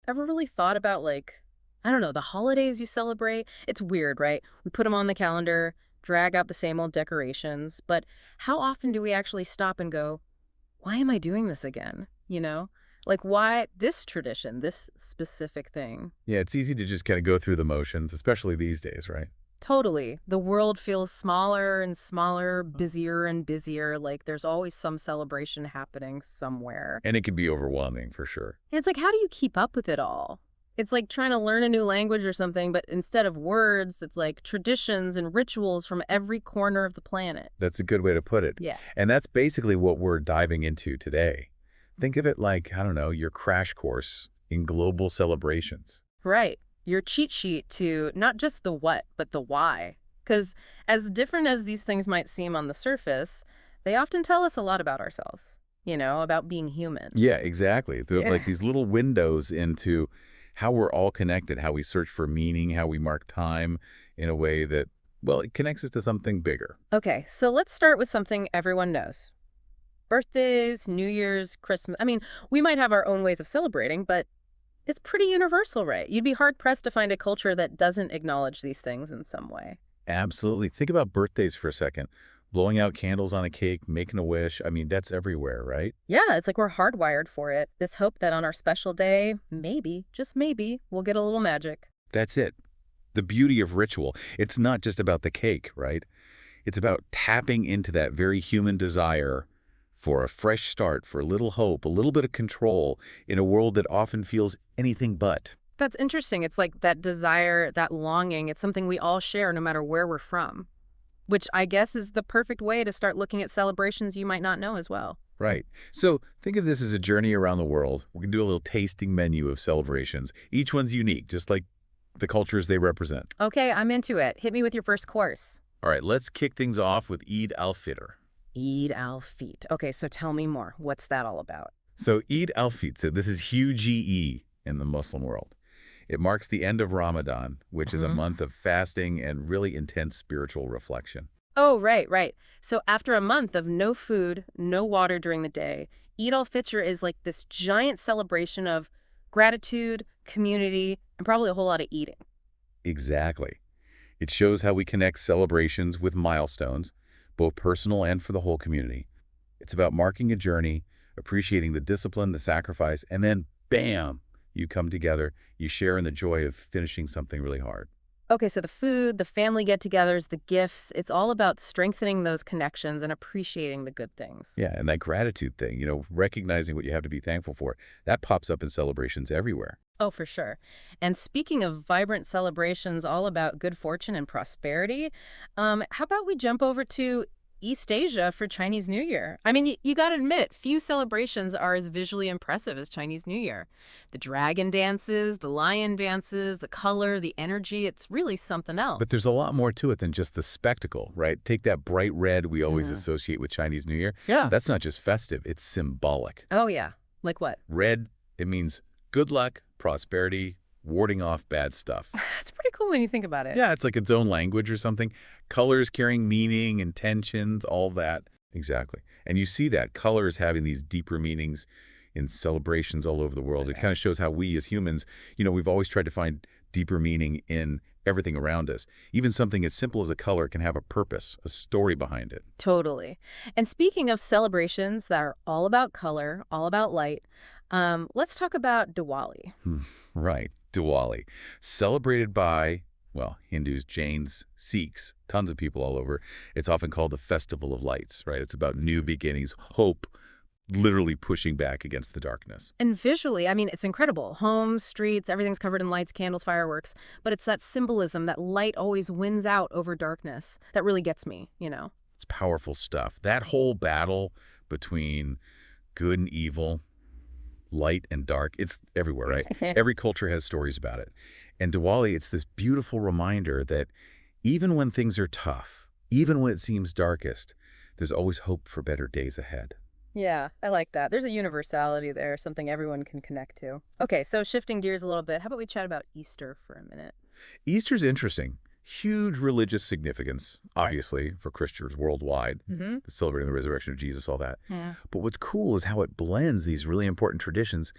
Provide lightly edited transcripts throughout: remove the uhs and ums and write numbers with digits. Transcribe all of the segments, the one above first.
ever really thought about, like, I don't know, the holidays you celebrate? It's weird, right? We put them on the calendar, drag out the same old decorations, but how often do we actually stop and go, why am I doing this again? You know? Like, why this tradition, this specific thing? Yeah, it's easy to just kind of go through the motions, especially these days, right? Totally. The world feels smaller and smaller, busier and busier. Like, there's always some celebration happening somewhere. And it can be overwhelming for sure. And it's like, how do you keep up with it all? It's like trying to learn a new language or something, but instead of words, it's like traditions and rituals from every corner of the planet. That's a good way to put it. Yeah. And that's basically what we're diving into today. Think of it like, I don't know, your crash course in global celebrations. Right. Your cheat sheet to not just the what, but the why. Because as different as these things might seem on the surface, they often tell us a lot about ourselves, about being human. Yeah, exactly. They're like these little windows into how we're all connected, how we search for meaning, how we mark time in a way that, well, it connects us to something bigger. Okay, so let's start with something everyone knows. Birthdays, New Year's, Christmas. I mean, we might have our own ways of celebrating, but it's pretty universal, right? You'd be hard-pressed to find a culture that doesn't acknowledge these things in some way. Absolutely. Think about birthdays for a second. Blowing out candles on a cake, making a wish. I mean, that's everywhere, right? Yeah, it's like we're hardwired for it. This hope that on our special day, maybe, just maybe, we'll get a little magic. That's it. The beauty of ritual. It's not just about the cake, right? It's about tapping into that very human desire for a fresh start, for a little hope, a little bit of control in a world that often feels anything but. That's interesting. It's like that desire, that longing, it's something we all share no matter where we're from, which I guess is the perfect way to start looking at celebrations you might not know as well. Right. So think of this as a journey around the world. We're going to do a little tasting menu of celebrations. Each one's unique, just like the cultures they represent. Okay, I'm into it. Hit me with your first course. All right, let's kick things off with Eid al-Fitr. Eid al-Fitr. Okay, so tell me more. What's that all about? So Eid al-Fitr, so this is huge E in the Muslim world. It marks the end of Ramadan, which is a month of fasting and really intense spiritual reflection. Oh, right, right. So after a month of no food, no water during the day, Eid al-Fitr is like this giant celebration of gratitude, community, and probably a whole lot of eating. Exactly. It shows how we connect celebrations with milestones, both personal and for the whole community. It's about marking a journey, appreciating the discipline, the sacrifice, and then, bam, you come together, you share in the joy of finishing something really hard. Okay, so the food, the family get-togethers, the gifts, it's all about strengthening those connections and appreciating the good things. Yeah, and that gratitude thing, recognizing what you have to be thankful for, that pops up in celebrations everywhere. Oh, for sure. And speaking of vibrant celebrations all about good fortune and prosperity, how about we jump over to East Asia for Chinese New Year? I mean, you got to admit, few celebrations are as visually impressive as Chinese New Year. The dragon dances, the lion dances, the color, the energy, it's really something else. But there's a lot more to it than just the spectacle, right? Take that bright red we always associate with Chinese New Year. Yeah. That's not just festive, it's symbolic. Oh, yeah. Like what? Red, it means good luck, prosperity, warding off bad stuff. It's pretty cool when you think about it. Yeah, it's like its own language or something. Colors carrying meaning, intentions, all that. Exactly. And you see that. Colors having these deeper meanings in celebrations all over the world. It kind of shows how we as humans, we've always tried to find deeper meaning in everything around us. Even something as simple as a color can have a purpose, a story behind it. Totally. And speaking of celebrations that are all about color, all about light, let's talk about Diwali. Right. Diwali, celebrated by, well, Hindus, Jains, Sikhs, tons of people all over. It's often called the Festival of Lights, right? It's about new beginnings, hope, literally pushing back against the darkness. And visually, I mean, it's incredible. Homes, streets, everything's covered in lights, candles, fireworks. But it's that symbolism that light always wins out over darkness that really gets me. It's powerful stuff. That whole battle between good and evil, light and dark, it's everywhere, right? Every culture has stories about it. And Diwali, it's this beautiful reminder that even when things are tough, even when it seems darkest, there's always hope for better days ahead. Yeah, I like that. There's a universality there, something everyone can connect to. Okay, so shifting gears a little bit, how about we chat about Easter for a minute? Easter's interesting. Huge religious significance, obviously, for Christians worldwide, Mm-hmm. celebrating the resurrection of Jesus, all that. Yeah. But what's cool is how it blends these really important traditions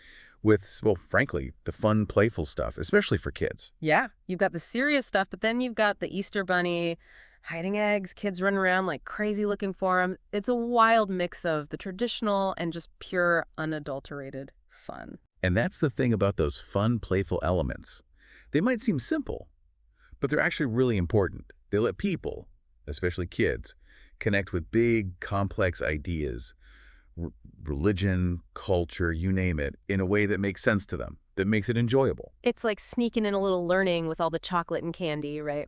with, well, frankly, the fun, playful stuff, especially for kids. Yeah, you've got the serious stuff, but then you've got the Easter Bunny hiding eggs, kids running around like crazy looking for them. It's a wild mix of the traditional and just pure, unadulterated fun. And that's the thing about those fun, playful elements. They might seem simple, but they're actually really important. They let people, especially kids, connect with big, complex ideas, religion, culture, you name it, in a way that makes sense to them, that makes it enjoyable. It's like sneaking in a little learning with all the chocolate and candy, right?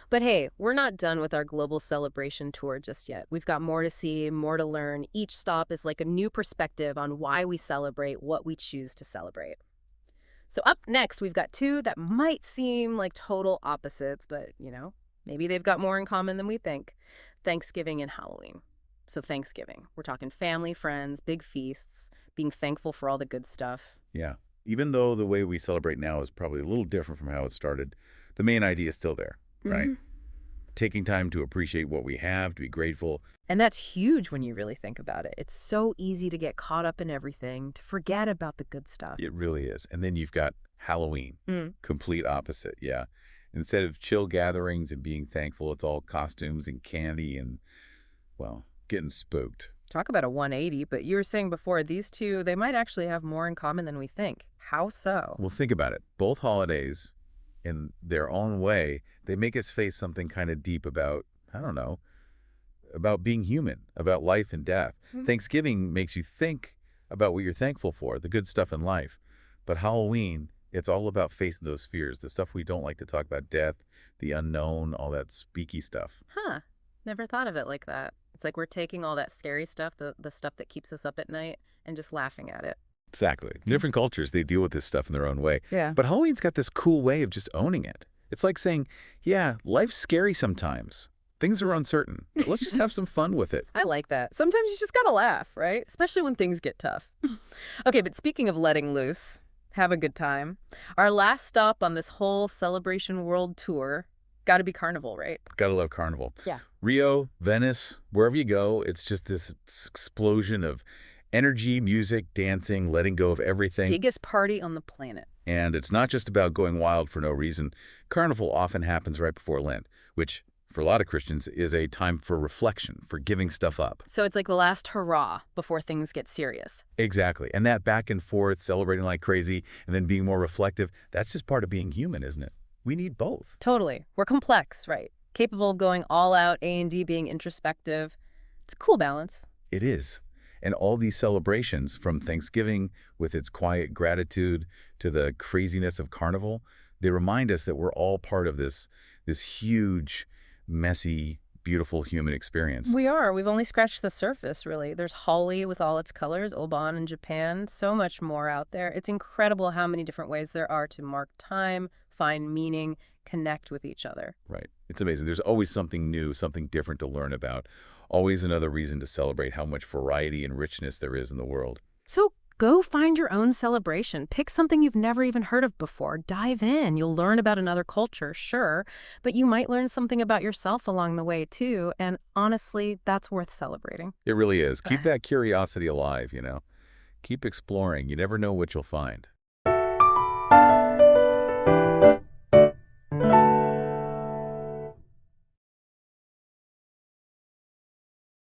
But hey, we're not done with our global celebration tour just yet. We've got more to see, more to learn. Each stop is like a new perspective on why we celebrate what we choose to celebrate. So up next, we've got two that might seem like total opposites, but, maybe they've got more in common than we think. Thanksgiving and Halloween. So Thanksgiving, we're talking family, friends, big feasts, being thankful for all the good stuff. Yeah. Even though the way we celebrate now is probably a little different from how it started, the main idea is still there, right? Taking time to appreciate what we have, to be grateful. And that's huge when you really think about it. It's so easy to get caught up in everything, to forget about the good stuff. It really is. And then you've got Halloween, Mm. complete opposite, yeah. Instead of chill gatherings and being thankful, it's all costumes and candy and, well, getting spooked. Talk about a 180, but you were saying before, these two, they might actually have more in common than we think. How so? Well, think about it. Both holidays, in their own way, they make us face something kind of deep about, I don't know, about being human, about life and death. Thanksgiving makes you think about what you're thankful for, the good stuff in life. But Halloween, it's all about facing those fears, the stuff we don't like to talk about, death, the unknown, all that spooky stuff. Huh. Never thought of it like that. It's like we're taking all that scary stuff, the stuff that keeps us up at night, and just laughing at it. Exactly. Different cultures, they deal with this stuff in their own way. Yeah. But Halloween's got this cool way of just owning it. It's like saying, yeah, life's scary sometimes. Things are uncertain. But let's just have some fun with it. I like that. Sometimes you just gotta laugh, right? Especially when things get tough. Okay, but speaking of letting loose, have a good time. Our last stop on this whole Celebration World Tour, gotta be Carnival, right? Gotta love Carnival. Yeah. Rio, Venice, wherever you go, it's just this explosion of energy, music, dancing, letting go of everything. Biggest party on the planet. And it's not just about going wild for no reason. Carnival often happens right before Lent, which, for a lot of Christians, is a time for reflection, for giving stuff up. So it's like the last hurrah before things get serious. Exactly. And that back and forth, celebrating like crazy, and then being more reflective, that's just part of being human, isn't it? We need both. Totally. We're complex, right? Capable of going all out, A&D being introspective. It's a cool balance. It is. And all these celebrations, from Thanksgiving with its quiet gratitude to the craziness of Carnival, they remind us that we're all part of this huge, messy, beautiful human experience. We are. We've only scratched the surface, really. There's Holi with all its colors, Oban in Japan, so much more out there. It's incredible how many different ways there are to mark time, find meaning, connect with each other. Right. It's amazing. There's always something new, something different to learn about. Always another reason to celebrate how much variety and richness there is in the world. So go find your own celebration. Pick something you've never even heard of before. Dive in. You'll learn about another culture, sure, but you might learn something about yourself along the way, too. And honestly, that's worth celebrating. It really is. Keep that curiosity alive, Keep exploring. You never know what you'll find.